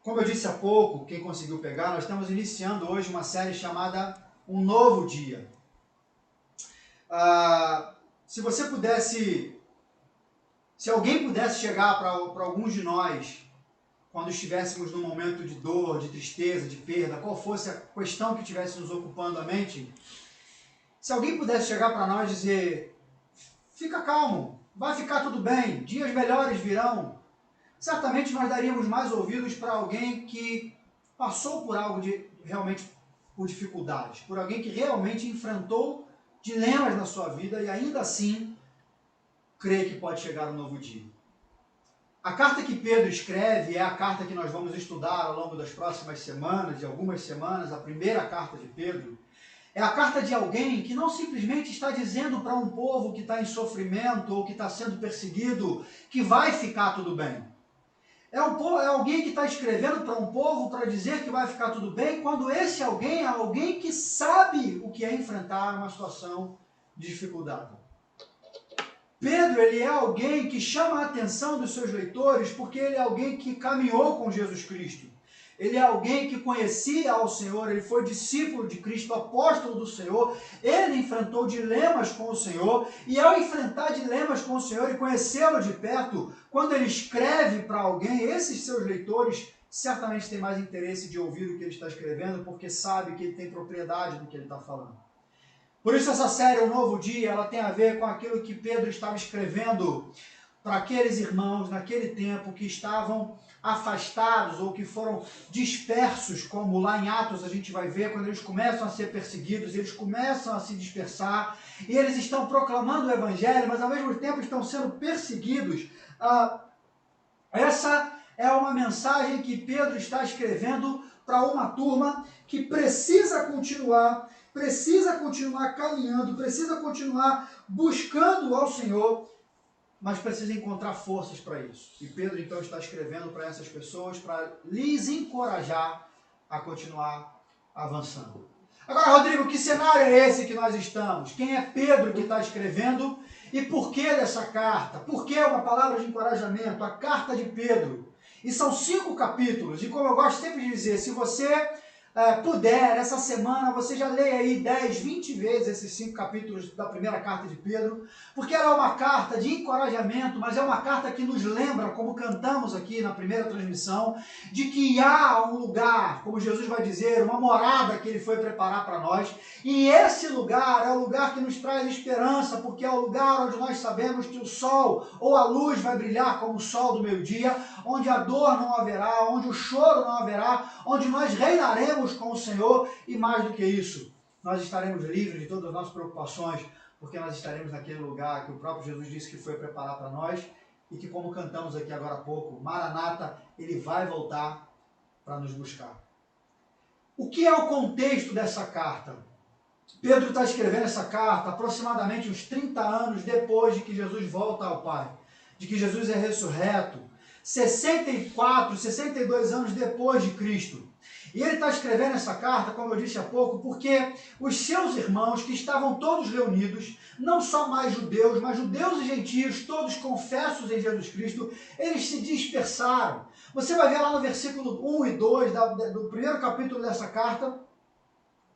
Como eu disse há pouco, quem conseguiu pegar, nós estamos iniciando hoje uma série chamada Um Novo Dia. Se alguém pudesse chegar para alguns de nós, quando estivéssemos num momento de dor, de tristeza, de perda, qual fosse a questão que estivesse nos ocupando a mente, se alguém pudesse chegar para nós e dizer, fica calmo, vai ficar tudo bem, dias melhores virão, certamente nós daríamos mais ouvidos para alguém que passou por algo realmente por dificuldades, por alguém que realmente enfrentou dilemas na sua vida e ainda assim crê que pode chegar um novo dia. A carta que Pedro escreve é a carta que nós vamos estudar ao longo das próximas semanas, de algumas semanas, a primeira carta de Pedro. É a carta de alguém que não simplesmente está dizendo para um povo que está em sofrimento ou que está sendo perseguido que vai ficar tudo bem. É alguém que está escrevendo para um povo para dizer que vai ficar tudo bem, quando esse alguém é alguém que sabe o que é enfrentar uma situação de dificuldade. Pedro, ele é alguém que chama a atenção dos seus leitores porque ele é alguém que caminhou com Jesus Cristo. Ele é alguém que conhecia ao Senhor, ele foi discípulo de Cristo, apóstolo do Senhor, ele enfrentou dilemas com o Senhor, e ao enfrentar dilemas com o Senhor e conhecê-lo de perto, quando ele escreve para alguém, esses seus leitores certamente têm mais interesse de ouvir o que ele está escrevendo, porque sabe que ele tem propriedade do que ele está falando. Por isso essa série, O Novo Dia, ela tem a ver com aquilo que Pedro estava escrevendo para aqueles irmãos naquele tempo que estavam afastados ou que foram dispersos, como lá em Atos a gente vai ver, quando eles começam a ser perseguidos, eles começam a se dispersar, e eles estão proclamando o Evangelho, mas ao mesmo tempo estão sendo perseguidos. Essa é uma mensagem que Pedro está escrevendo para uma turma que precisa continuar caminhando, precisa continuar buscando ao Senhor, mas precisa encontrar forças para isso. E Pedro então está escrevendo para essas pessoas para lhes encorajar a continuar avançando. Agora, Rodrigo, que cenário é esse que nós estamos? Quem é Pedro que está escrevendo? E por que dessa carta? Por que uma palavra de encorajamento? A carta de Pedro. E são 5 capítulos. E como eu gosto sempre de dizer, se você puder, essa semana, você já leia aí 10, 20 vezes esses 5 capítulos da primeira carta de Pedro, porque ela é uma carta de encorajamento, mas é uma carta que nos lembra, como cantamos aqui na primeira transmissão, de que há um lugar, como Jesus vai dizer, uma morada que ele foi preparar para nós, e esse lugar é o lugar que nos traz esperança, porque é o lugar onde nós sabemos que o sol ou a luz vai brilhar como o sol do meio-dia, onde a dor não haverá, onde o choro não haverá, onde nós reinaremos com o Senhor, e mais do que isso, nós estaremos livres de todas as nossas preocupações, porque nós estaremos naquele lugar que o próprio Jesus disse que foi preparar para nós, e que, como cantamos aqui agora há pouco, Maranata, ele vai voltar para nos buscar. O que é o contexto dessa carta? Pedro está escrevendo essa carta aproximadamente uns 30 anos depois de que Jesus volta ao Pai, de que Jesus é ressurreto, 64, 62 anos depois de Cristo. E ele está escrevendo essa carta, como eu disse há pouco, porque os seus irmãos, que estavam todos reunidos, não só mais judeus, mas judeus e gentios, todos confessos em Jesus Cristo, eles se dispersaram. Você vai ver lá no versículo 1 e 2 do primeiro capítulo dessa carta,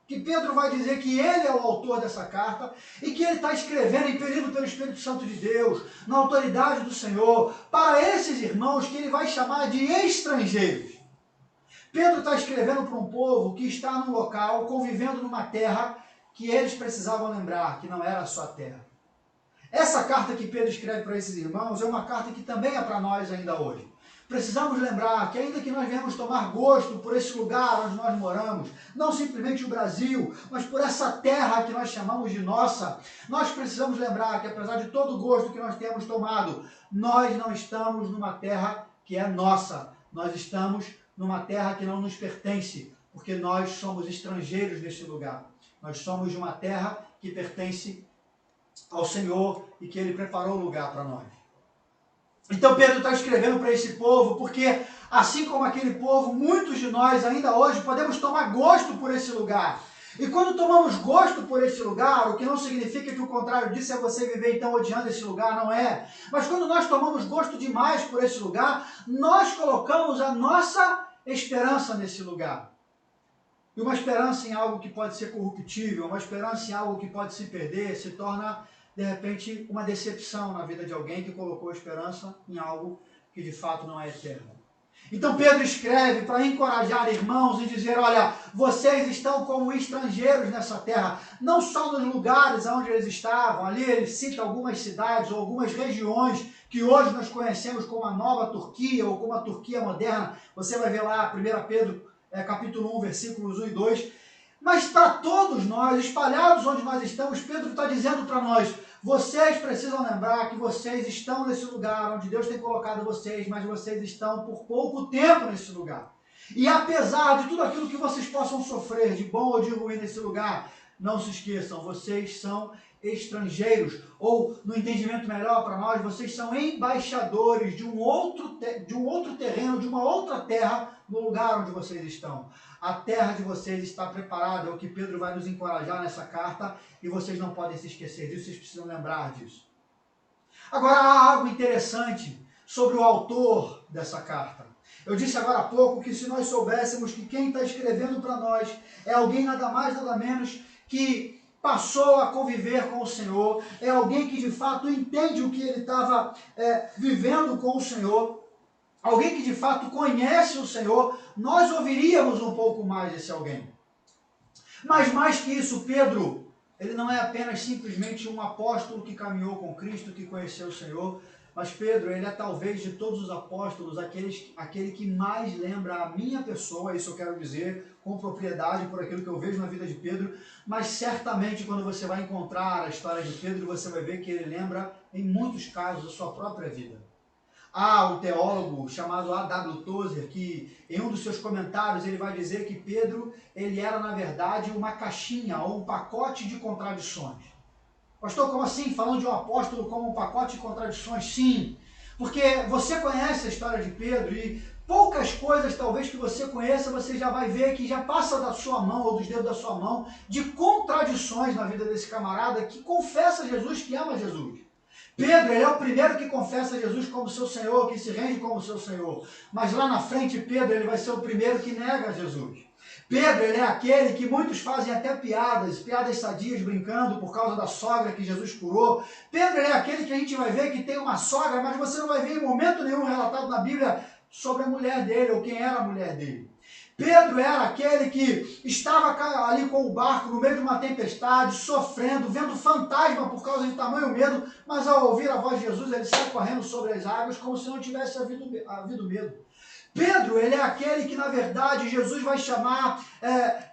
que Pedro vai dizer que ele é o autor dessa carta e que ele está escrevendo, impelido pelo Espírito Santo de Deus, na autoridade do Senhor, para esses irmãos que ele vai chamar de estrangeiros. Pedro está escrevendo para um povo que está num local, convivendo numa terra que eles precisavam lembrar que não era a sua terra. Essa carta que Pedro escreve para esses irmãos é uma carta que também é para nós ainda hoje. Precisamos lembrar que ainda que nós venhamos tomar gosto por esse lugar onde nós moramos, não simplesmente o Brasil, mas por essa terra que nós chamamos de nossa, nós precisamos lembrar que apesar de todo o gosto que nós temos tomado, nós não estamos numa terra que é nossa, nós estamos numa terra que não nos pertence, porque nós somos estrangeiros neste lugar. Nós somos de uma terra que pertence ao Senhor e que Ele preparou um lugar para nós. Então Pedro está escrevendo para esse povo, porque assim como aquele povo, muitos de nós ainda hoje podemos tomar gosto por esse lugar. E quando tomamos gosto por esse lugar, o que não significa que o contrário disso é você viver então odiando esse lugar, não é. Mas quando nós tomamos gosto demais por esse lugar, nós colocamos a nossa esperança nesse lugar. E uma esperança em algo que pode ser corruptível, uma esperança em algo que pode se perder, se torna, de repente, uma decepção na vida de alguém que colocou esperança em algo que de fato não é eterno. Então Pedro escreve para encorajar irmãos e dizer, olha, vocês estão como estrangeiros nessa terra, não só nos lugares onde eles estavam, ali ele cita algumas cidades ou algumas regiões que hoje nós conhecemos como a Nova Turquia ou como a Turquia moderna, você vai ver lá 1 Pedro capítulo 1, versículos 1 e 2, mas para todos nós, espalhados onde nós estamos, Pedro está dizendo para nós, vocês precisam lembrar que vocês estão nesse lugar onde Deus tem colocado vocês, mas vocês estão por pouco tempo nesse lugar. E apesar de tudo aquilo que vocês possam sofrer, de bom ou de ruim nesse lugar, não se esqueçam, vocês são estrangeiros, ou no entendimento melhor para nós, vocês são embaixadores de um outro terreno, de uma outra terra, no lugar onde vocês estão. A terra de vocês está preparada, é o que Pedro vai nos encorajar nessa carta, e vocês não podem se esquecer disso, vocês precisam lembrar disso. Agora, há algo interessante sobre o autor dessa carta. Eu disse agora há pouco que se nós soubéssemos que quem está escrevendo para nós é alguém nada mais, nada menos que passou a conviver com o Senhor, é alguém que de fato entende o que ele estava vivendo com o Senhor, alguém que de fato conhece o Senhor, nós ouviríamos um pouco mais desse alguém. Mas mais que isso, Pedro, ele não é apenas simplesmente um apóstolo que caminhou com Cristo, que conheceu o Senhor, mas Pedro, ele é talvez de todos os apóstolos, aquele que mais lembra a minha pessoa, isso eu quero dizer com propriedade por aquilo que eu vejo na vida de Pedro, mas certamente quando você vai encontrar a história de Pedro, você vai ver que ele lembra, em muitos casos, a sua própria vida. Há um teólogo chamado A.W. Tozer, que em um dos seus comentários ele vai dizer que Pedro, ele era na verdade uma caixinha ou um pacote de contradições. Pastor, como assim? Falando de um apóstolo como um pacote de contradições? Sim, porque você conhece a história de Pedro e poucas coisas talvez que você conheça, você já vai ver que já passa da sua mão ou dos dedos da sua mão de contradições na vida desse camarada que confessa Jesus, que ama Jesus. Pedro, ele é o primeiro que confessa Jesus como seu Senhor, que se rende como seu Senhor. Mas lá na frente, Pedro, ele vai ser o primeiro que nega Jesus. Pedro, ele é aquele que muitos fazem até piadas sadias, brincando por causa da sogra que Jesus curou. Pedro, ele é aquele que a gente vai ver que tem uma sogra, mas você não vai ver em momento nenhum relatado na Bíblia sobre a mulher dele, ou quem era a mulher dele. Pedro era aquele que estava ali com o barco no meio de uma tempestade, sofrendo, vendo fantasma por causa de tamanho medo, mas ao ouvir a voz de Jesus, ele sai correndo sobre as águas como se não tivesse havido medo. Pedro, ele é aquele que, na verdade, Jesus vai chamar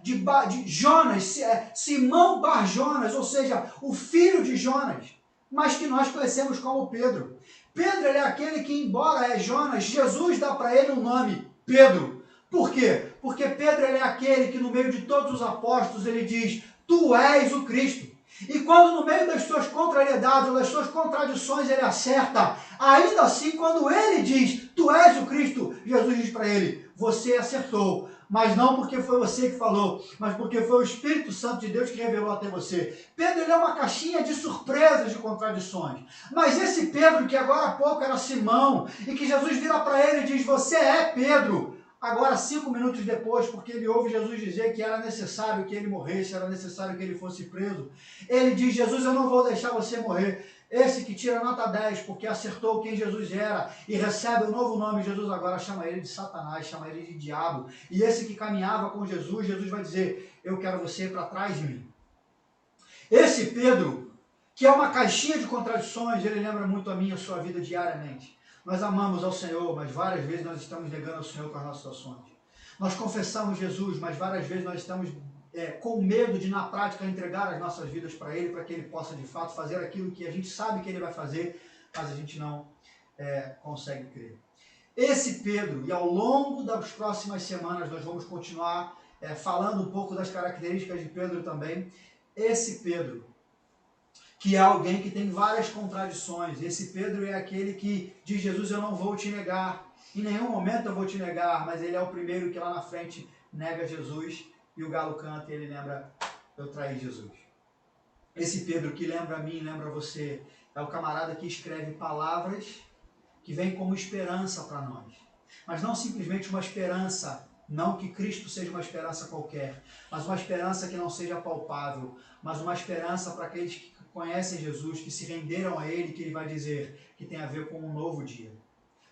de Jonas, Simão Bar Jonas, ou seja, o filho de Jonas, mas que nós conhecemos como Pedro. Pedro, ele é aquele que, embora é Jonas, Jesus dá para ele um nome, Pedro. Por quê? Porque Pedro, ele é aquele que, no meio de todos os apóstolos, ele diz, tu és o Cristo. E quando no meio das suas contrariedades ou das suas contradições ele acerta, ainda assim quando ele diz, tu és o Cristo, Jesus diz para ele, você acertou, mas não porque foi você que falou, mas porque foi o Espírito Santo de Deus que revelou até você. Pedro, ele é uma caixinha de surpresas, de contradições. Mas esse Pedro, que agora há pouco era Simão, e que Jesus vira para ele e diz, você é Pedro. Agora, 5 minutos depois, porque ele ouve Jesus dizer que era necessário que ele morresse, era necessário que ele fosse preso, ele diz, Jesus, eu não vou deixar você morrer. Esse que tira nota 10, porque acertou quem Jesus era e recebe o novo nome, Jesus agora chama ele de Satanás, chama ele de diabo. E esse que caminhava com Jesus, Jesus vai dizer, eu quero você para trás de mim. Esse Pedro, que é uma caixinha de contradições, ele lembra muito a minha e a sua vida diariamente. Nós amamos ao Senhor, mas várias vezes nós estamos negando ao Senhor com as nossas ações. Nós confessamos Jesus, mas várias vezes nós estamos com medo de, na prática, entregar as nossas vidas para Ele, para que Ele possa, de fato, fazer aquilo que a gente sabe que Ele vai fazer, mas a gente não consegue crer. Esse Pedro, e ao longo das próximas semanas nós vamos continuar falando um pouco das características de Pedro também, esse Pedro, que é alguém que tem várias contradições. Esse Pedro é aquele que diz, Jesus, eu não vou te negar, em nenhum momento eu vou te negar, mas ele é o primeiro que lá na frente nega Jesus, e o galo canta e ele lembra, eu traí Jesus. Esse Pedro que lembra a mim, lembra você, é o camarada que escreve palavras que vêm como esperança para nós. Mas não simplesmente uma esperança, não que Cristo seja uma esperança qualquer, mas uma esperança que não seja palpável, mas uma esperança para aqueles que conhecem Jesus, que se renderam a Ele, que Ele vai dizer que tem a ver com um novo dia.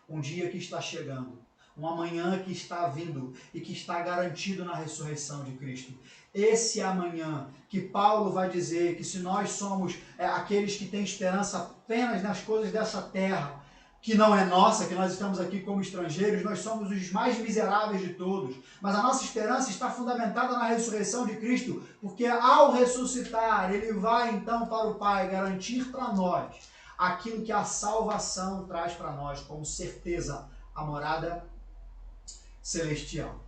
Um dia que está chegando, um amanhã que está vindo e que está garantido na ressurreição de Cristo. Esse amanhã que Paulo vai dizer que se nós somos aqueles que têm esperança apenas nas coisas dessa terra, que não é nossa, que nós estamos aqui como estrangeiros, nós somos os mais miseráveis de todos. Mas a nossa esperança está fundamentada na ressurreição de Cristo, porque ao ressuscitar, Ele vai então para o Pai garantir para nós aquilo que a salvação traz para nós como certeza, a morada celestial.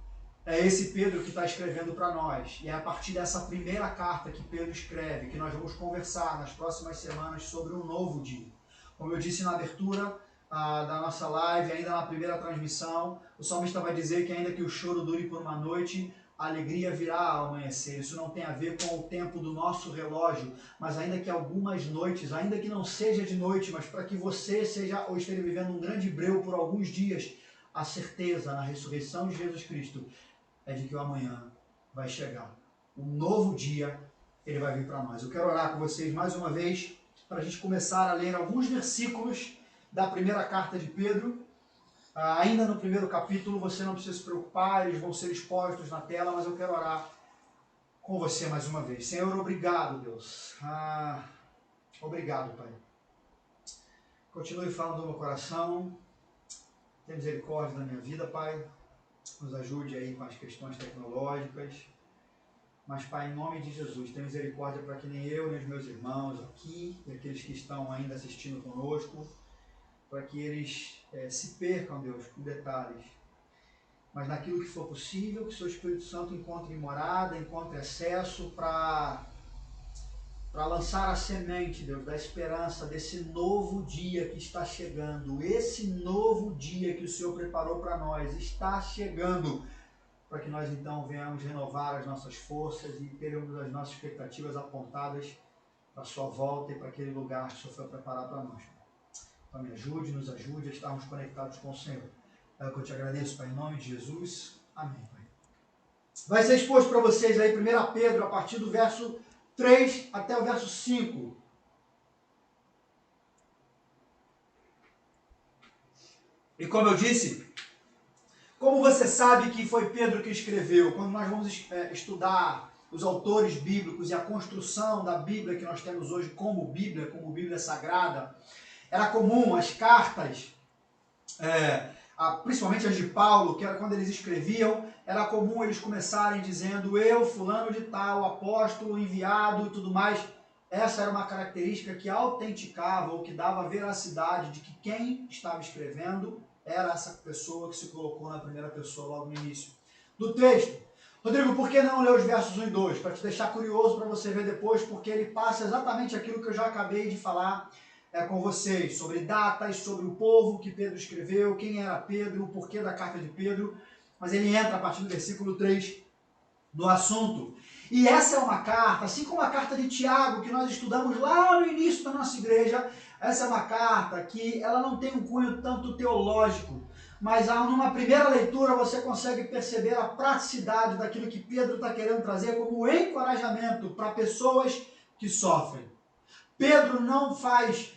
É esse Pedro que está escrevendo para nós. E é a partir dessa primeira carta que Pedro escreve que nós vamos conversar nas próximas semanas sobre um novo dia. Como eu disse na abertura da nossa live, ainda na primeira transmissão, o salmista vai dizer que ainda que o choro dure por uma noite, a alegria virá ao amanhecer. Isso não tem a ver com o tempo do nosso relógio, mas ainda que algumas noites, ainda que não seja de noite, mas para que você seja ou esteja vivendo um grande breu por alguns dias, a certeza na ressurreição de Jesus Cristo é de que o amanhã vai chegar. Um novo dia, ele vai vir para nós. Eu quero orar com vocês mais uma vez, para a gente começar a ler alguns versículos da primeira carta de Pedro. Ainda no primeiro capítulo, você não precisa se preocupar, eles vão ser expostos na tela, mas eu quero orar com você mais uma vez. Senhor, obrigado, Deus. Obrigado, Pai. Continue falando no meu coração. Tenha misericórdia da minha vida, Pai. Nos ajude aí com as questões tecnológicas. Mas, Pai, em nome de Jesus, tenha misericórdia para que nem eu, nem os meus irmãos aqui, e aqueles que estão ainda assistindo conosco, para que eles se percam, Deus, com detalhes. Mas naquilo que for possível, que o Seu Espírito Santo encontre morada, encontre acesso para lançar a semente, Deus, da esperança desse novo dia que está chegando. Esse novo dia que o Senhor preparou para nós está chegando, para que nós então venhamos renovar as nossas forças e termos as nossas expectativas apontadas para a Sua volta e para aquele lugar que o Senhor foi preparar para nós. Então me ajude, nos ajude a estarmos conectados com o Senhor. É o que eu te agradeço, Pai, em nome de Jesus. Amém, Pai. Vai ser exposto para vocês aí 1 Pedro, a partir do verso 3 até o verso 5. E como eu disse, como você sabe que foi Pedro que escreveu, quando nós vamos estudar os autores bíblicos e a construção da Bíblia que nós temos hoje como Bíblia Sagrada, era comum as cartas, principalmente as de Paulo, que era quando eles escreviam, era comum eles começarem dizendo: eu, fulano de tal, apóstolo, enviado e tudo mais. Essa era uma característica que autenticava ou que dava veracidade de que quem estava escrevendo era essa pessoa que se colocou na primeira pessoa logo no início do texto. Rodrigo, por que não ler os versos 1 e 2? Para te deixar curioso, para você ver depois, porque ele passa exatamente aquilo que eu já acabei de falar com vocês, sobre datas, sobre o povo que Pedro escreveu, quem era Pedro, o porquê da carta de Pedro, mas ele entra a partir do versículo 3 no assunto. E essa é uma carta, assim como a carta de Tiago, que nós estudamos lá no início da nossa igreja, essa é uma carta que ela não tem um cunho tanto teológico, mas numa primeira leitura você consegue perceber a praticidade daquilo que Pedro está querendo trazer como encorajamento para pessoas que sofrem. Pedro não faz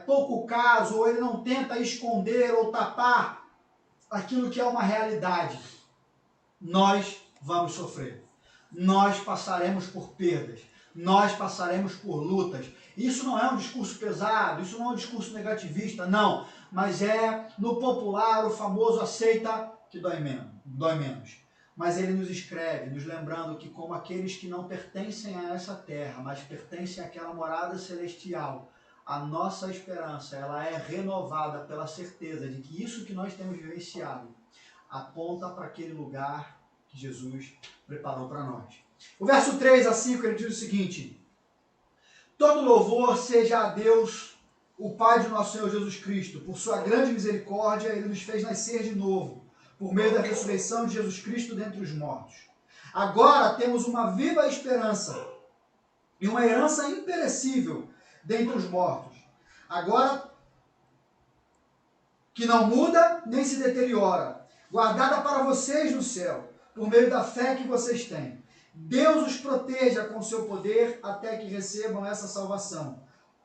pouco caso, ou ele não tenta esconder ou tapar aquilo que é uma realidade. Nós vamos sofrer. Nós passaremos por perdas. Nós passaremos por lutas. Isso não é um discurso pesado, isso não é um discurso negativista, não. Mas é, no popular, o famoso aceita que dói menos. Mas ele nos escreve, nos lembrando que como aqueles que não pertencem a essa terra, mas pertencem àquela morada celestial, a nossa esperança ela é renovada pela certeza de que isso que nós temos vivenciado aponta para aquele lugar que Jesus preparou para nós. O verso 3 a 5 ele diz o seguinte: todo louvor seja a Deus, o Pai de nosso Senhor Jesus Cristo. Por sua grande misericórdia, Ele nos fez nascer de novo, por meio da ressurreição de Jesus Cristo dentre os mortos. Agora temos uma viva esperança e uma herança imperecível dentre os mortos. Agora que não muda nem se deteriora, guardada para vocês no céu, por meio da fé que vocês têm. Deus os proteja com seu poder até que recebam essa salvação,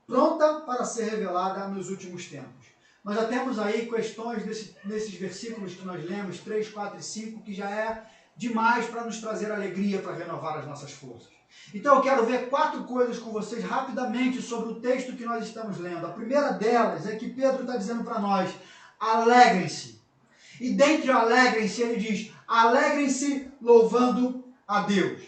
pronta para ser revelada nos últimos tempos. Nós já temos aí questões nesses versículos que nós lemos, 3, 4 e 5, que já é demais para nos trazer alegria, para renovar as nossas forças. Então eu quero ver 4 coisas com vocês rapidamente sobre o texto que nós estamos lendo. A primeira delas é que Pedro está dizendo para nós, alegrem-se. E dentre o alegrem-se, ele diz, alegrem-se louvando a Deus.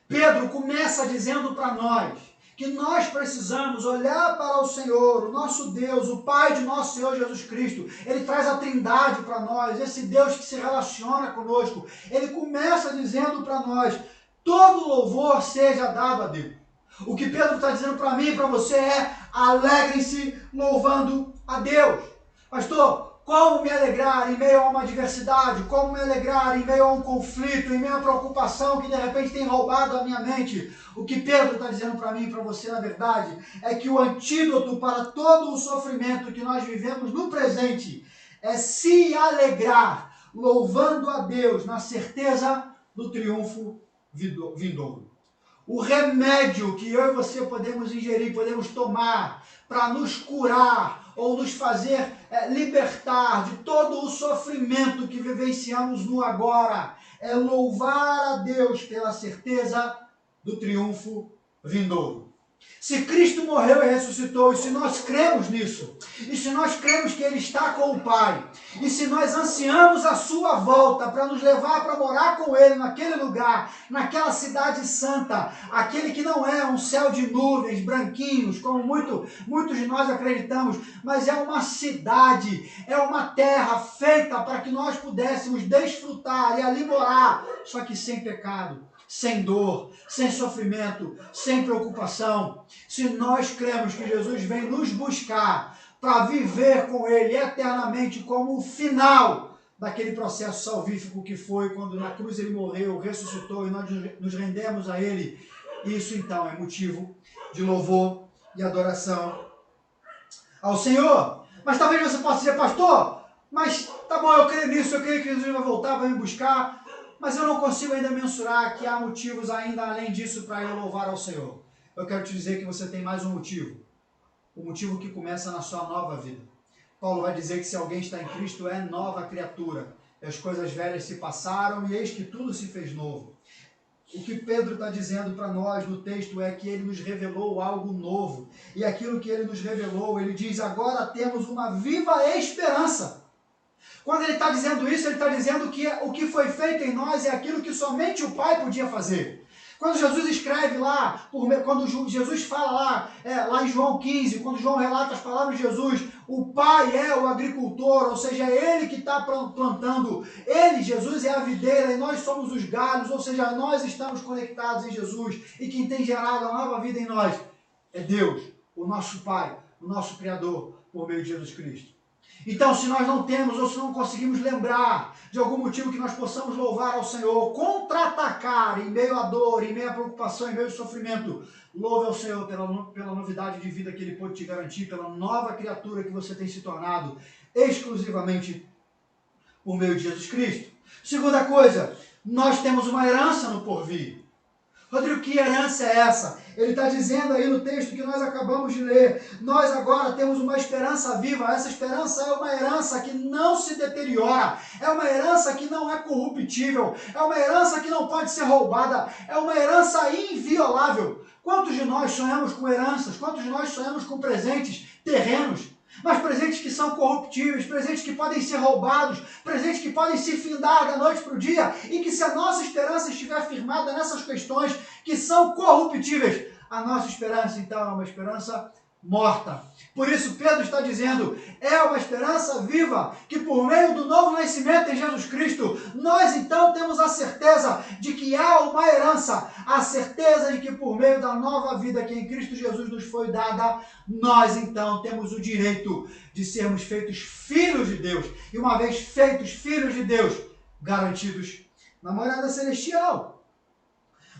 Pedro começa dizendo para nós que nós precisamos olhar para o Senhor, o nosso Deus, o Pai de nosso Senhor Jesus Cristo. Ele traz a Trindade para nós, esse Deus que se relaciona conosco. Ele começa dizendo para nós, todo louvor seja dado a Deus. O que Pedro está dizendo para mim e para você é, alegrem-se louvando a Deus. Pastor, como me alegrar em meio a uma adversidade? Como me alegrar em meio a um conflito, em meio a uma preocupação que de repente tem roubado a minha mente? O que Pedro está dizendo para mim e para você, na verdade, é que o antídoto para todo o sofrimento que nós vivemos no presente é se alegrar, louvando a Deus na certeza do triunfo vindouro. O remédio que eu e você podemos ingerir, podemos tomar para nos curar ou nos fazer libertar de todo o sofrimento que vivenciamos no agora, é louvar a Deus pela certeza do triunfo vindouro. Se Cristo morreu e ressuscitou, e se nós cremos nisso, e se nós cremos que Ele está com o Pai, e se nós ansiamos a sua volta para nos levar para morar com Ele naquele lugar, naquela cidade santa, aquele que não é um céu de nuvens, branquinhos, como muitos de nós acreditamos, mas é uma cidade, é uma terra feita para que nós pudéssemos desfrutar e ali morar, só que sem pecado, sem dor, sem sofrimento, sem preocupação. Se nós cremos que Jesus vem nos buscar para viver com Ele eternamente como o final daquele processo salvífico que foi quando na cruz Ele morreu, ressuscitou e nós nos rendemos a Ele, isso então é motivo de louvor e adoração ao Senhor. Mas talvez você possa dizer, pastor, mas tá bom, eu creio nisso, eu creio que Jesus vai voltar para me buscar, mas eu não consigo ainda mensurar que há motivos ainda além disso para eu louvar ao Senhor. Eu quero te dizer que você tem mais um motivo. O motivo que começa na sua nova vida. Paulo vai dizer que se alguém está em Cristo é nova criatura. As coisas velhas se passaram e eis que tudo se fez novo. O que Pedro está dizendo para nós no texto é que ele nos revelou algo novo. E aquilo que ele nos revelou, ele diz, agora temos uma viva esperança. Quando ele está dizendo isso, ele está dizendo que o que foi feito em nós é aquilo que somente o Pai podia fazer. Quando Jesus escreve lá, quando Jesus fala lá em João 15, quando João relata as palavras de Jesus, o Pai é o agricultor, ou seja, é Ele que está plantando. Ele, Jesus, é a videira e nós somos os galhos, ou seja, nós estamos conectados em Jesus. E quem tem gerado a nova vida em nós é Deus, o nosso Pai, o nosso Criador, por meio de Jesus Cristo. Então, se nós não temos ou se não conseguimos lembrar de algum motivo que nós possamos louvar ao Senhor, contra-atacar em meio à dor, em meio à preocupação, em meio ao sofrimento, louve ao Senhor pela novidade de vida que Ele pode te garantir, pela nova criatura que você tem se tornado exclusivamente por meio de Jesus Cristo. Segunda coisa, nós temos uma herança no porvir. Rodrigo, que herança é essa? Ele está dizendo aí no texto que nós acabamos de ler, nós agora temos uma esperança viva, essa esperança é uma herança que não se deteriora, é uma herança que não é corruptível, é uma herança que não pode ser roubada, é uma herança inviolável. Quantos de nós sonhamos com heranças? Quantos de nós sonhamos com presentes terrenos? Mas presentes que são corruptíveis, presentes que podem ser roubados, presentes que podem se findar da noite para o dia, e que se a nossa esperança estiver firmada nessas questões que são corruptíveis, a nossa esperança então é uma esperança morta. Por isso Pedro está dizendo, é uma esperança viva, que por meio do novo nascimento em Jesus Cristo, nós então temos a certeza de que há uma herança, a certeza de que por meio da nova vida que em Cristo Jesus nos foi dada, nós então temos o direito de sermos feitos filhos de Deus, e uma vez feitos filhos de Deus, garantidos na morada celestial.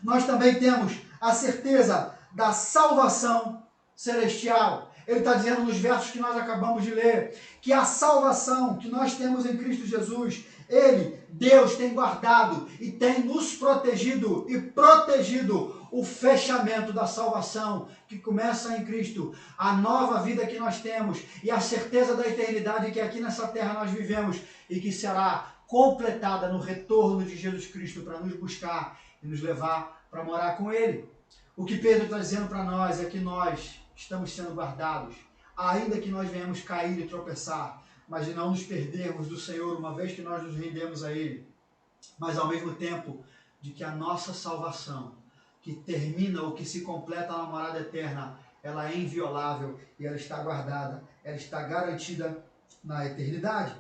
Nós também temos a certeza da salvação celestial. Ele está dizendo nos versos que nós acabamos de ler, que a salvação que nós temos em Cristo Jesus, Deus tem guardado e tem nos protegido e protegido o fechamento da salvação que começa em Cristo, a nova vida que nós temos e a certeza da eternidade que aqui nessa terra nós vivemos e que será completada no retorno de Jesus Cristo para nos buscar e nos levar para morar com Ele. O que Pedro está dizendo para nós é que nós estamos sendo guardados, ainda que nós venhamos cair e tropeçar, mas de não nos perdermos do Senhor uma vez que nós nos rendemos a Ele, mas ao mesmo tempo de que a nossa salvação, que termina ou que se completa na morada eterna, ela é inviolável e ela está guardada, ela está garantida na eternidade.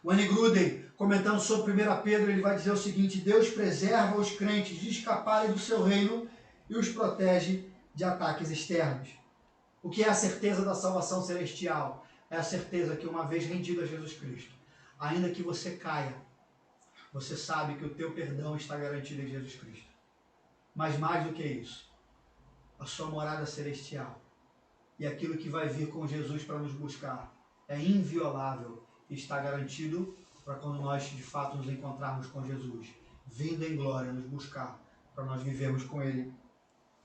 O Wayne Grudem, comentando sobre 1 Pedro, ele vai dizer o seguinte: Deus preserva os crentes de escaparem do seu reino e os protege de ataques externos. O que é a certeza da salvação celestial? É a certeza que uma vez rendido a Jesus Cristo, ainda que você caia, você sabe que o teu perdão está garantido em Jesus Cristo. Mas mais do que isso, a sua morada celestial e aquilo que vai vir com Jesus para nos buscar é inviolável e está garantido para quando nós de fato nos encontrarmos com Jesus, vindo em glória nos buscar, para nós vivermos com Ele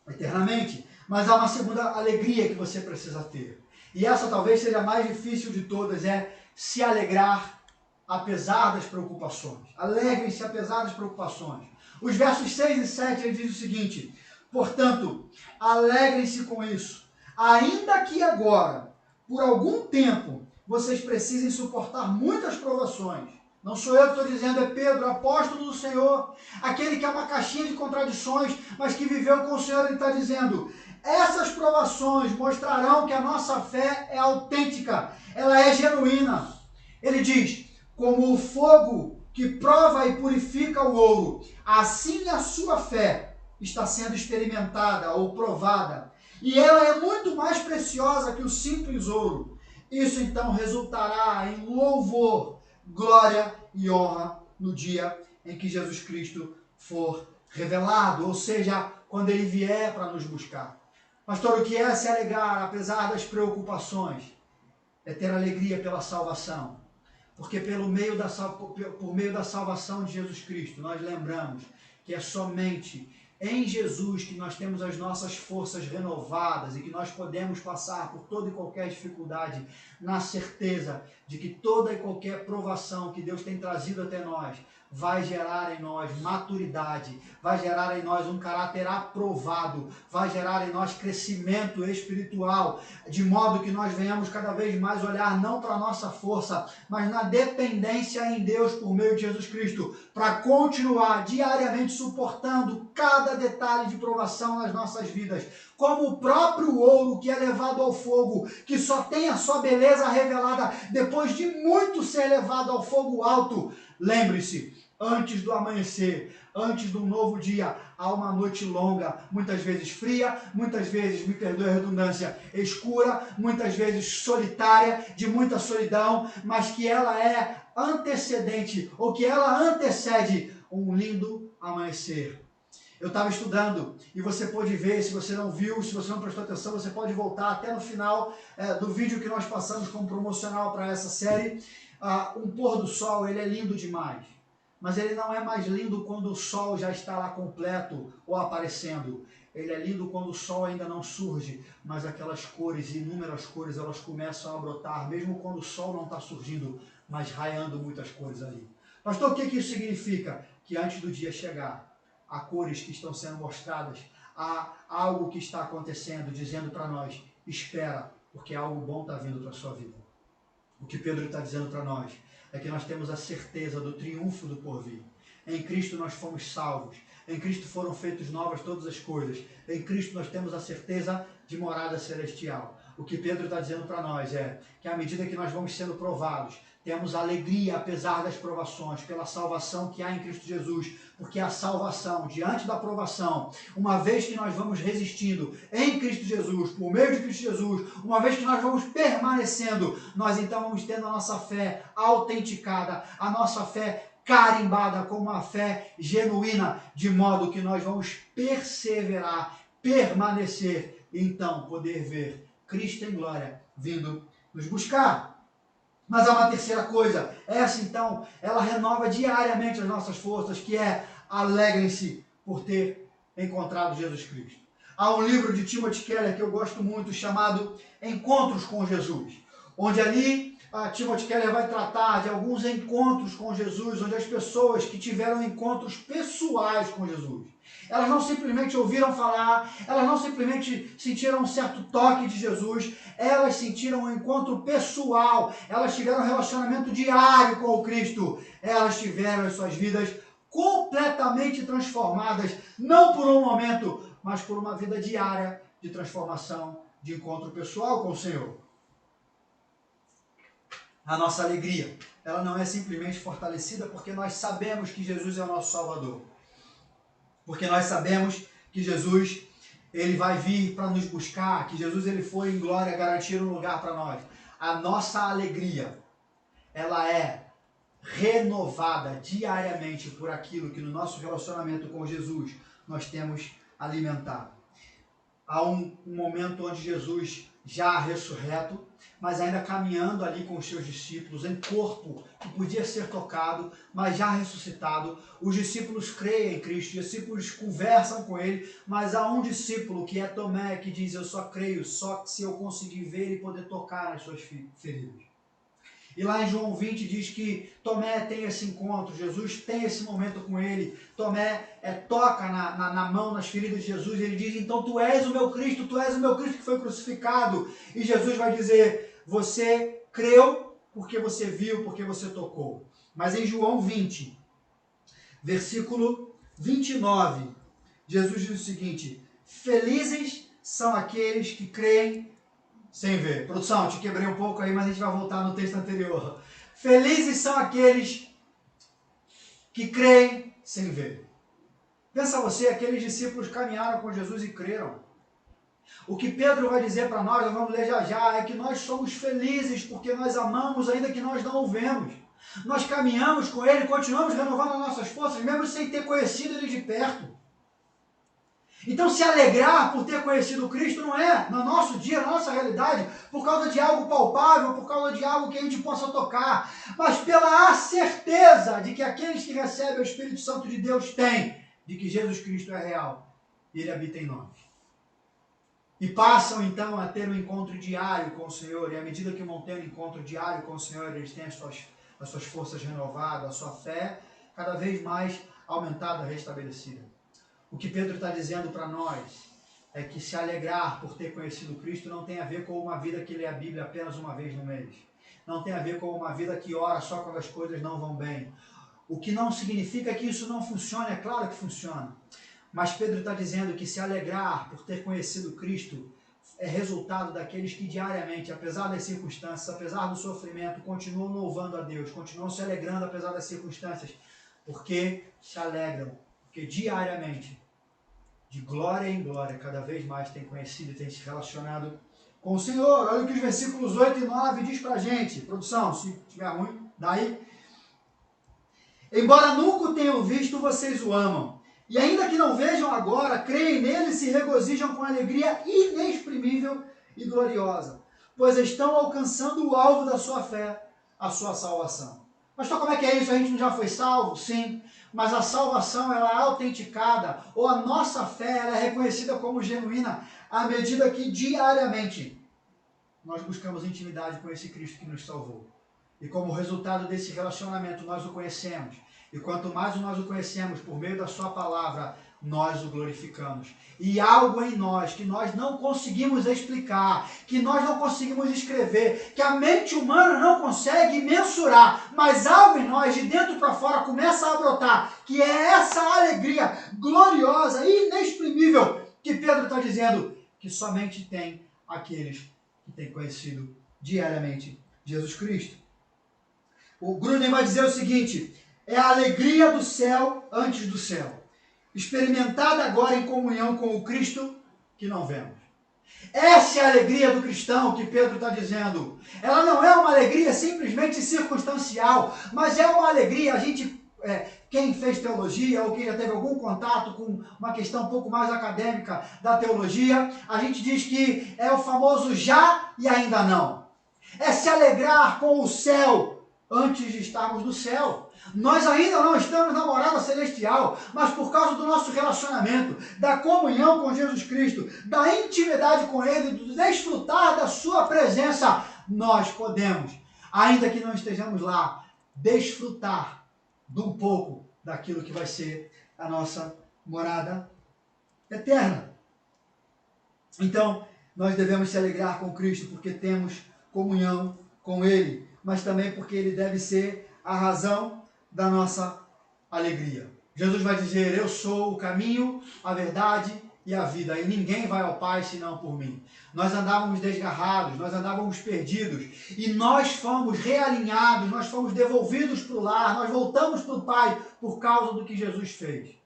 eternamente. Mas há uma segunda alegria que você precisa ter. E essa talvez seja a mais difícil de todas, é se alegrar apesar das preocupações. Alegrem-se apesar das preocupações. Os versos 6 e 7 ele diz o seguinte: portanto, alegrem-se com isso, ainda que agora, por algum tempo, vocês precisem suportar muitas provações. Não sou eu que estou dizendo, é Pedro, apóstolo do Senhor, aquele que é uma caixinha de contradições, mas que viveu com o Senhor. Ele está dizendo: essas provações mostrarão que a nossa fé é autêntica, ela é genuína. Ele diz: como o fogo que prova e purifica o ouro, assim a sua fé está sendo experimentada ou provada, e ela é muito mais preciosa que o simples ouro. Isso então resultará em louvor, glória e honra no dia em que Jesus Cristo for revelado, ou seja, quando Ele vier para nos buscar. Pastor, o que é se alegrar apesar das preocupações? É ter alegria pela salvação. Porque por meio da salvação de Jesus Cristo, nós lembramos que é somente em Jesus que nós temos as nossas forças renovadas e que nós podemos passar por toda e qualquer dificuldade na certeza de que toda e qualquer provação que Deus tem trazido até nós vai gerar em nós maturidade, vai gerar em nós um caráter aprovado, vai gerar em nós crescimento espiritual, de modo que nós venhamos cada vez mais olhar não para a nossa força, mas na dependência em Deus por meio de Jesus Cristo, para continuar diariamente suportando cada detalhe de provação nas nossas vidas, como o próprio ouro que é levado ao fogo, que só tem a sua beleza revelada depois de muito ser levado ao fogo alto. Lembre-se, antes do amanhecer, antes do novo dia, há uma noite longa, muitas vezes fria, muitas vezes, me perdoe a redundância, escura, muitas vezes solitária, de muita solidão, mas que ela é antecedente, ou que ela antecede um lindo amanhecer. Eu estava estudando e você pode ver, se você não viu, se você não prestou atenção, você pode voltar até no final do vídeo que nós passamos como promocional para essa série. Um pôr do sol, ele é lindo demais, mas ele não é mais lindo quando o sol já está lá completo ou aparecendo. Ele é lindo quando o sol ainda não surge, mas aquelas cores, inúmeras cores, elas começam a brotar, mesmo quando o sol não está surgindo, mas raiando muitas cores ali. Pastor, o que isso significa? Que antes do dia chegar, há cores que estão sendo mostradas, há algo que está acontecendo, dizendo para nós: espera, porque algo bom está vindo para a sua vida. O que Pedro está dizendo para nós é que nós temos a certeza do triunfo do porvir. Em Cristo nós fomos salvos, em Cristo foram feitas novas todas as coisas, em Cristo nós temos a certeza de morada celestial. O que Pedro está dizendo para nós é que à medida que nós vamos sendo provados, temos alegria apesar das provações, pela salvação que há em Cristo Jesus, porque a salvação, diante da provação, uma vez que nós vamos resistindo em Cristo Jesus, por meio de Cristo Jesus, uma vez que nós vamos permanecendo, nós então vamos tendo a nossa fé autenticada, a nossa fé carimbada como uma fé genuína, de modo que nós vamos perseverar, permanecer, e então poder ver Cristo em glória vindo nos buscar. Mas há uma terceira coisa, essa então, ela renova diariamente as nossas forças, que é alegrem-se por ter encontrado Jesus Cristo. Há um livro de Timothy Keller que eu gosto muito, chamado Encontros com Jesus, onde ali Timothy Keller vai tratar de alguns encontros com Jesus, onde as pessoas que tiveram encontros pessoais com Jesus, elas não simplesmente ouviram falar, elas não simplesmente sentiram um certo toque de Jesus, elas sentiram um encontro pessoal, elas tiveram um relacionamento diário com o Cristo, elas tiveram as suas vidas completamente transformadas, não por um momento, mas por uma vida diária de transformação, de encontro pessoal com o Senhor. A nossa alegria, ela não é simplesmente fortalecida porque nós sabemos que Jesus é o nosso Salvador. Porque nós sabemos que Jesus, ele vai vir para nos buscar, que Jesus ele foi em glória garantir um lugar para nós. A nossa alegria, ela é renovada diariamente por aquilo que no nosso relacionamento com Jesus nós temos alimentado. Há um momento onde Jesus, já ressurreto, mas ainda caminhando ali com os seus discípulos, em corpo que podia ser tocado, mas já ressuscitado, os discípulos creem em Cristo, os discípulos conversam com ele, mas há um discípulo que é Tomé, que diz: eu só creio só se eu conseguir ver e poder tocar nas suas feridas. E lá em João 20 diz que Tomé tem esse encontro, Jesus tem esse momento com ele, Tomé toca na mão, nas feridas de Jesus, e ele diz: então tu és o meu Cristo que foi crucificado. E Jesus vai dizer: você creu porque você viu, porque você tocou. Mas em João 20, versículo 29, Jesus diz o seguinte: felizes são aqueles que creem sem ver. Produção, te quebrei um pouco aí, mas a gente vai voltar no texto anterior. Felizes são aqueles que creem sem ver. Pensa você, aqueles discípulos caminharam com Jesus e creram. O que Pedro vai dizer para nós vamos ler já já, é que nós somos felizes porque nós amamos ainda que nós não o vemos. Nós caminhamos com ele, continuamos renovando as nossas forças, mesmo sem ter conhecido ele de perto. Então, se alegrar por ter conhecido Cristo não é, no nosso dia, na nossa realidade, por causa de algo palpável, por causa de algo que a gente possa tocar, mas pela certeza de que aqueles que recebem o Espírito Santo de Deus têm, de que Jesus Cristo é real e Ele habita em nós. E passam, então, a ter um encontro diário com o Senhor, e à medida que vão tendo um encontro diário com o Senhor, eles têm as suas forças renovadas, a sua fé cada vez mais aumentada, restabelecida. O que Pedro está dizendo para nós é que se alegrar por ter conhecido Cristo não tem a ver com uma vida que lê a Bíblia apenas uma vez no mês. Não tem a ver com uma vida que ora só quando as coisas não vão bem. O que não significa que isso não funcione, é claro que funciona. Mas Pedro está dizendo que se alegrar por ter conhecido Cristo é resultado daqueles que diariamente, apesar das circunstâncias, apesar do sofrimento, continuam louvando a Deus, continuam se alegrando apesar das circunstâncias, porque se alegram. Porque diariamente, de glória em glória, cada vez mais tem conhecido e tem se relacionado com o Senhor. Olha o que os versículos 8 e 9 diz pra gente. Produção, se tiver ruim, daí. Embora nunca o tenham visto, vocês o amam. E ainda que não vejam agora, creem nele e se regozijam com alegria inexprimível e gloriosa, pois estão alcançando o alvo da sua fé, a sua salvação. Pastor, como é que é isso? A gente não já foi salvo? Sim. Mas a salvação ela é autenticada, ou a nossa fé ela é reconhecida como genuína à medida que diariamente nós buscamos intimidade com esse Cristo que nos salvou. E como resultado desse relacionamento nós o conhecemos. E quanto mais nós o conhecemos por meio da sua palavra, nós o glorificamos. E algo em nós que nós não conseguimos explicar, que nós não conseguimos escrever, que a mente humana não consegue mensurar, mas algo em nós, de dentro para fora, começa a brotar, que é essa alegria gloriosa e inexprimível que Pedro está dizendo que somente tem aqueles que têm conhecido diariamente Jesus Cristo. O Gruden vai dizer o seguinte: é a alegria do céu antes do céu, experimentada agora em comunhão com o Cristo que não vemos. Essa é a alegria do cristão que Pedro está dizendo. Ela não é uma alegria simplesmente circunstancial, mas é uma alegria, a gente quem fez teologia ou quem já teve algum contato com uma questão um pouco mais acadêmica da teologia, a gente diz que é o famoso já e ainda não. É se alegrar com o céu antes de estarmos no céu. Nós ainda não estamos na morada celestial, mas por causa do nosso relacionamento, da comunhão com Jesus Cristo, da intimidade com Ele, do desfrutar da sua presença, nós podemos, ainda que não estejamos lá, desfrutar de um pouco daquilo que vai ser a nossa morada eterna. Então, nós devemos se alegrar com Cristo porque temos comunhão com Ele, mas também porque Ele deve ser a razão da nossa alegria. Jesus vai dizer: eu sou o caminho, a verdade e a vida, e ninguém vai ao Pai senão por mim. Nós andávamos desgarrados, nós andávamos perdidos, e nós fomos realinhados, nós fomos devolvidos para o lar, nós voltamos para o Pai por causa do que Jesus fez.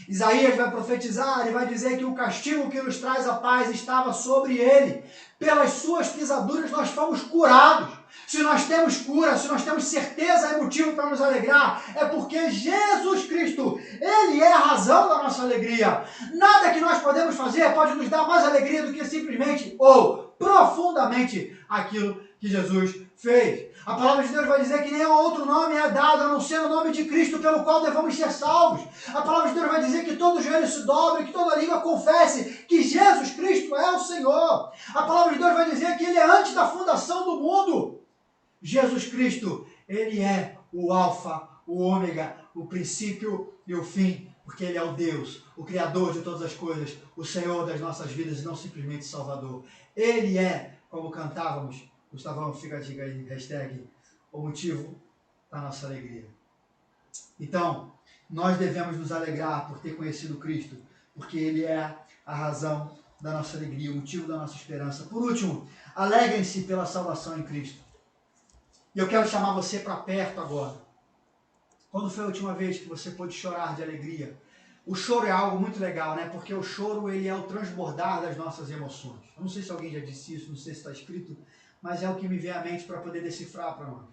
Isaías vai profetizar e vai dizer que o castigo que nos traz a paz estava sobre ele. Pelas suas pisaduras nós fomos curados. Se nós temos cura, se nós temos certeza e motivo para nos alegrar, é porque Jesus Cristo, Ele é a razão da nossa alegria. Nada que nós podemos fazer pode nos dar mais alegria do que simplesmente ou profundamente aquilo que Jesus fez. A palavra de Deus vai dizer que nenhum outro nome é dado a não ser o nome de Cristo pelo qual devemos ser salvos. A palavra de Deus vai dizer que todo joelho se dobre, que toda língua confesse que Jesus Cristo é o Senhor. A palavra de Deus vai dizer que Ele é antes da fundação do mundo. Jesus Cristo, Ele é o Alfa, o Ômega, o princípio e o fim, porque Ele é o Deus, o Criador de todas as coisas, o Senhor das nossas vidas e não simplesmente Salvador. Ele é, como cantávamos, Gustavão, fica a dica aí, hashtag, o motivo da nossa alegria. Então, nós devemos nos alegrar por ter conhecido Cristo, porque Ele é a razão da nossa alegria, o motivo da nossa esperança. Por último, alegrem-se pela salvação em Cristo. E eu quero chamar você para perto agora. Quando foi a última vez que você pôde chorar de alegria? O choro é algo muito legal, né? Porque o choro, ele é o transbordar das nossas emoções. Eu não sei se alguém já disse isso, não sei se está escrito, mas é o que me vem à mente para poder decifrar para nós.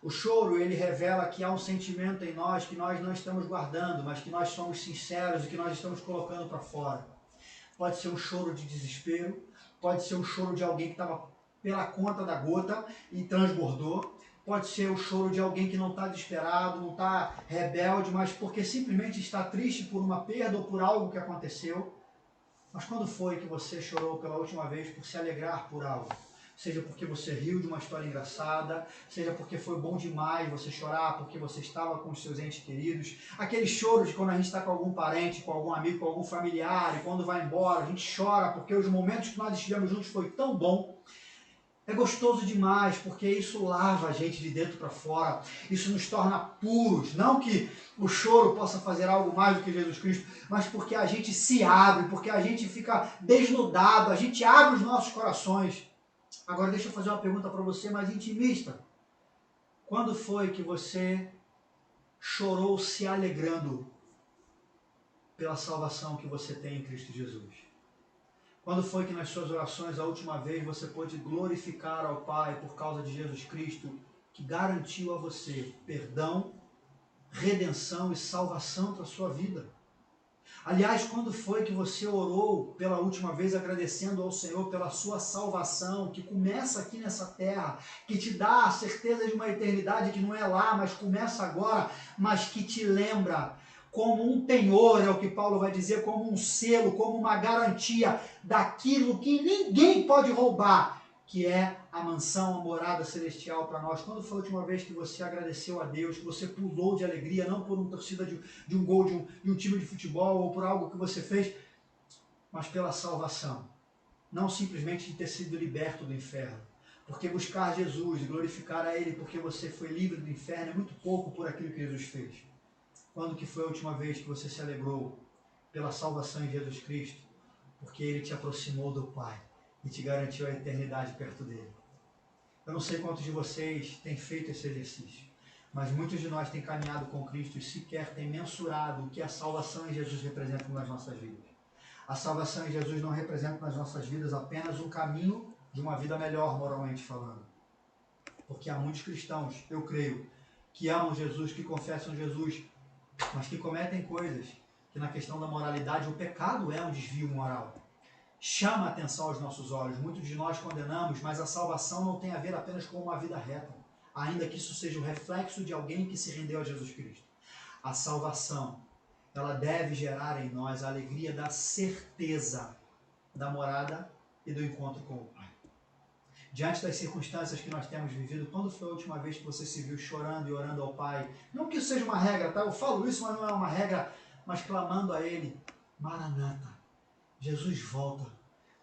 O choro, ele revela que há um sentimento em nós que nós não estamos guardando, mas que nós somos sinceros e que nós estamos colocando para fora. Pode ser um choro de desespero, pode ser um choro de alguém que estava pela conta da gota e transbordou. Pode ser o choro de alguém que não está desesperado, não está rebelde, mas porque simplesmente está triste por uma perda ou por algo que aconteceu. Mas quando foi que você chorou pela última vez por se alegrar por algo? Seja porque você riu de uma história engraçada, seja porque foi bom demais você chorar, porque você estava com os seus entes queridos. Aquele choro de quando a gente está com algum parente, com algum amigo, com algum familiar, e quando vai embora, a gente chora porque os momentos que nós estivemos juntos foi tão bom. É gostoso demais, porque isso lava a gente de dentro para fora, isso nos torna puros. Não que o choro possa fazer algo mais do que Jesus Cristo, mas porque a gente se abre, porque a gente fica desnudado, a gente abre os nossos corações. Agora deixa eu fazer uma pergunta para você mais intimista. Quando foi que você chorou se alegrando pela salvação que você tem em Cristo Jesus? Quando foi que nas suas orações, a última vez, você pôde glorificar ao Pai por causa de Jesus Cristo, que garantiu a você perdão, redenção e salvação para a sua vida? Aliás, quando foi que você orou pela última vez agradecendo ao Senhor pela sua salvação, que começa aqui nessa terra, que te dá a certeza de uma eternidade que não é lá, mas começa agora, mas que te lembra como um penhor, é o que Paulo vai dizer, como um selo, como uma garantia daquilo que ninguém pode roubar, que é a mansão, a morada celestial para nós. Quando foi a última vez que você agradeceu a Deus, que você pulou de alegria, não por uma torcida de um gol de um time de futebol ou por algo que você fez, mas pela salvação. Não simplesmente de ter sido liberto do inferno. Porque buscar Jesus e glorificar a Ele porque você foi livre do inferno é muito pouco por aquilo que Jesus fez. Quando que foi a última vez que você se alegrou pela salvação em Jesus Cristo? Porque Ele te aproximou do Pai e te garantiu a eternidade perto dele. Eu não sei quantos de vocês têm feito esse exercício, mas muitos de nós têm caminhado com Cristo e sequer têm mensurado o que a salvação em Jesus representa nas nossas vidas. A salvação em Jesus não representa nas nossas vidas apenas um caminho de uma vida melhor, moralmente falando. Porque há muitos cristãos, eu creio, que amam Jesus, que confessam Jesus, mas que cometem coisas que na questão da moralidade, o pecado é um desvio moral. Chama a atenção aos nossos olhos. Muitos de nós condenamos, mas a salvação não tem a ver apenas com uma vida reta, ainda que isso seja o reflexo de alguém que se rendeu a Jesus Cristo. A salvação, ela deve gerar em nós a alegria da certeza da morada e do encontro com o Pai. Diante das circunstâncias que nós temos vivido, quando foi a última vez que você se viu chorando e orando ao Pai? Não que isso seja uma regra, tá? Eu falo isso, mas não é uma regra, mas clamando a Ele, Maranata, Jesus volta,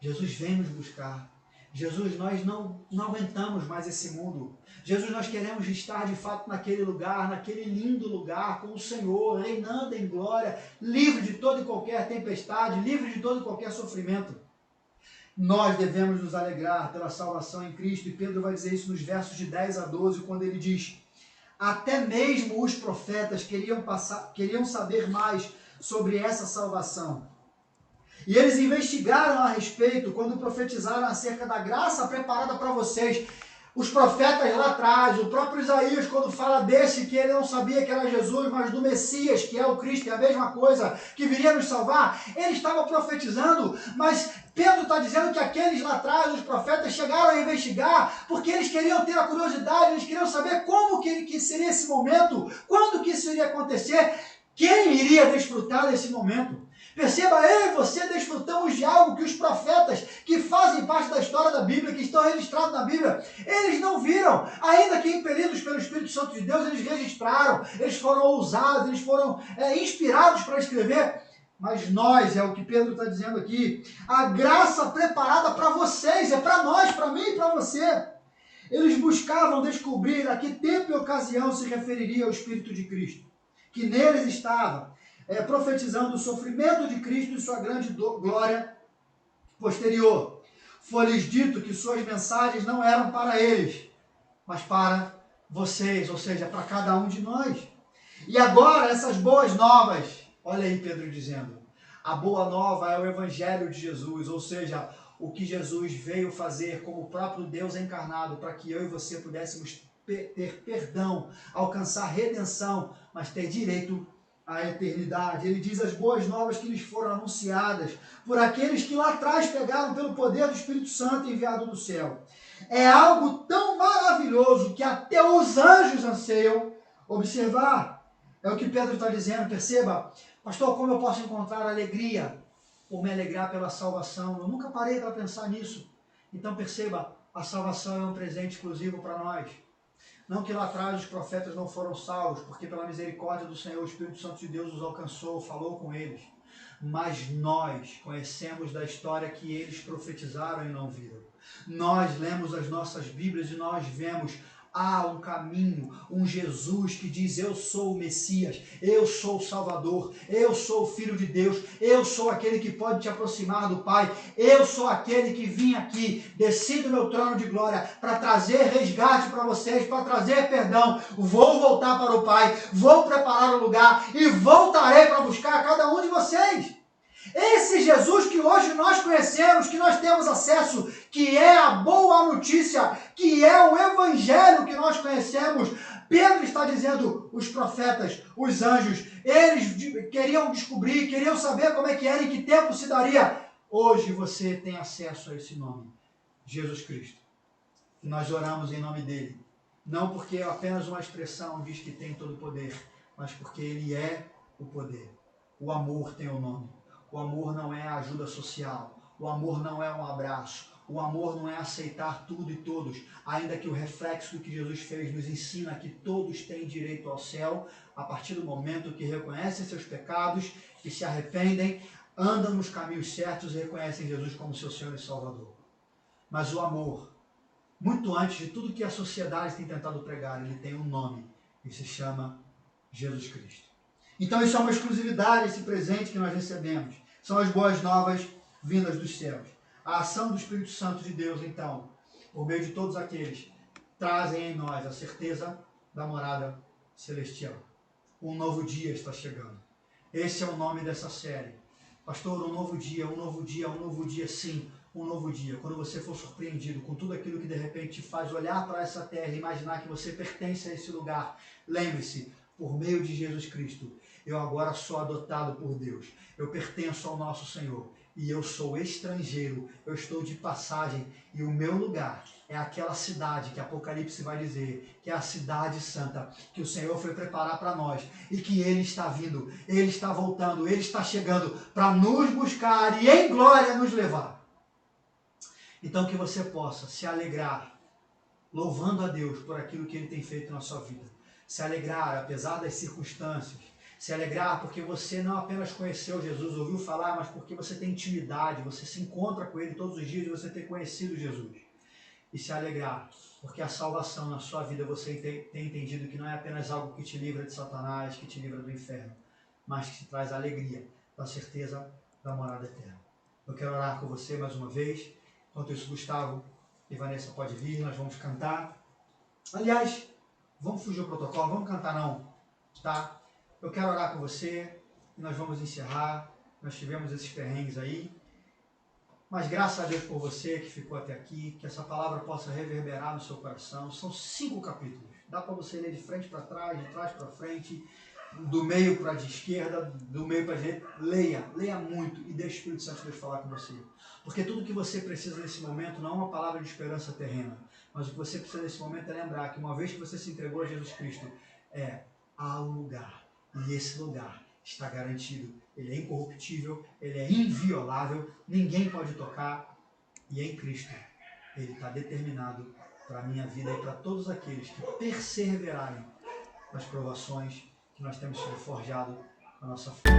Jesus vem nos buscar. Jesus, nós não aguentamos mais esse mundo. Jesus, nós queremos estar de fato naquele lugar, naquele lindo lugar com o Senhor, reinando em glória, livre de toda e qualquer tempestade, livre de todo e qualquer sofrimento. Nós devemos nos alegrar pela salvação em Cristo, e Pedro vai dizer isso nos versos de 10 a 12, quando ele diz: até mesmo os profetas queriam saber mais sobre essa salvação. E eles investigaram a respeito quando profetizaram acerca da graça preparada para vocês. Os profetas lá atrás, o próprio Isaías, quando fala desse que ele não sabia que era Jesus, mas do Messias, que é o Cristo, que é a mesma coisa, que viria nos salvar, ele estava profetizando, mas Pedro está dizendo que aqueles lá atrás, os profetas, chegaram a investigar, porque eles queriam ter a curiosidade, eles queriam saber como que seria esse momento, quando que isso iria acontecer, quem iria desfrutar desse momento. Perceba, eu e você desfrutamos de algo que os profetas que fazem parte da história da Bíblia, que estão registrados na Bíblia, eles não viram, ainda que impelidos pelo Espírito Santo de Deus, eles registraram, eles foram ousados, eles foram inspirados para escrever. Mas nós, é o que Pedro está dizendo aqui, a graça preparada para vocês, é para nós, para mim e para você. Eles buscavam descobrir a que tempo e ocasião se referiria ao Espírito de Cristo, que neles estava, profetizando o sofrimento de Cristo e sua grande glória posterior. Foi-lhes dito que suas mensagens não eram para eles, mas para vocês, ou seja, para cada um de nós. E agora essas boas novas, olha aí Pedro dizendo, a boa nova é o Evangelho de Jesus, ou seja, o que Jesus veio fazer como o próprio Deus encarnado, para que eu e você pudéssemos ter perdão, alcançar redenção, mas ter direito à eternidade. Ele diz as boas novas que lhes foram anunciadas por aqueles que lá atrás pegaram pelo poder do Espírito Santo enviado do céu. É algo tão maravilhoso que até os anjos anseiam observar. É o que Pedro está dizendo, perceba. Pastor, como eu posso encontrar alegria por me alegrar pela salvação? Eu nunca parei para pensar nisso. Então perceba, a salvação é um presente exclusivo para nós. Não que lá atrás os profetas não foram salvos, porque pela misericórdia do Senhor, o Espírito Santo de Deus os alcançou, falou com eles. Mas nós conhecemos da história que eles profetizaram e não viram. Nós lemos as nossas Bíblias e nós vemos há um caminho, um Jesus que diz: eu sou o Messias, eu sou o Salvador, eu sou o Filho de Deus, eu sou aquele que pode te aproximar do Pai, eu sou aquele que vim aqui, desci do meu trono de glória para trazer resgate para vocês, para trazer perdão. Vou voltar para o Pai, vou preparar o lugar e voltarei para buscar cada um de vocês. Esse Jesus que hoje nós conhecemos, que nós temos acesso, que é a boa notícia, que é o Evangelho que nós conhecemos, Pedro está dizendo, os profetas, os anjos, eles queriam descobrir, queriam saber como é que era e que tempo se daria. Hoje você tem acesso a esse nome, Jesus Cristo. E nós oramos em nome dele, não porque apenas uma expressão diz que tem todo o poder, mas porque ele é o poder. O amor tem o nome. O amor não é ajuda social, o amor não é um abraço, o amor não é aceitar tudo e todos, ainda que o reflexo do que Jesus fez nos ensina que todos têm direito ao céu, a partir do momento que reconhecem seus pecados, que se arrependem, andam nos caminhos certos e reconhecem Jesus como seu Senhor e Salvador. Mas o amor, muito antes de tudo que a sociedade tem tentado pregar, ele tem um nome, e se chama Jesus Cristo. Então isso é uma exclusividade, esse presente que nós recebemos. São as boas novas vindas dos céus. A ação do Espírito Santo de Deus, então, por meio de todos aqueles, trazem em nós a certeza da morada celestial. Um novo dia está chegando. Esse é o nome dessa série. Pastor, um novo dia, um novo dia, um novo dia, sim. um novo dia, quando você for surpreendido com tudo aquilo que de repente te faz olhar para essa terra e imaginar que você pertence a esse lugar, lembre-se, por meio de Jesus Cristo, eu agora sou adotado por Deus, eu pertenço ao nosso Senhor e eu sou estrangeiro, eu estou de passagem e o meu lugar é aquela cidade que Apocalipse vai dizer, que é a cidade santa, que o Senhor foi preparar para nós e que Ele está vindo, Ele está voltando, Ele está chegando para nos buscar e em glória nos levar. Então que você possa se alegrar, louvando a Deus por aquilo que Ele tem feito na sua vida. Se alegrar apesar das circunstâncias. Se alegrar porque você não apenas conheceu Jesus, ouviu falar, mas porque você tem intimidade, você se encontra com Ele todos os dias de você ter conhecido Jesus. E se alegrar porque a salvação na sua vida você tem entendido que não é apenas algo que te livra de Satanás, que te livra do inferno, mas que te traz a alegria da certeza da morada eterna. Eu quero orar com você mais uma vez. Enquanto isso, Gustavo e Vanessa pode vir, nós vamos cantar. Aliás, vamos fugir do protocolo, vamos cantar não, tá? Eu quero orar com você e nós vamos encerrar. Nós tivemos esses perrengues aí, mas graças a Deus por você que ficou até aqui, que essa palavra possa reverberar no seu coração. São 5 capítulos, dá para você ler de frente para trás, de trás para frente, do meio para a esquerda, do meio para a direita. Leia muito e deixe o Espírito Santo de Deus falar com você. Porque tudo que você precisa nesse momento não é uma palavra de esperança terrena, mas o que você precisa nesse momento é lembrar que uma vez que você se entregou a Jesus Cristo, há um lugar, e esse lugar está garantido. Ele é incorruptível, ele é inviolável, ninguém pode tocar, e em Cristo ele está determinado para a minha vida e para todos aqueles que perseverarem nas provações que nós temos sido forjados com a nossa fé.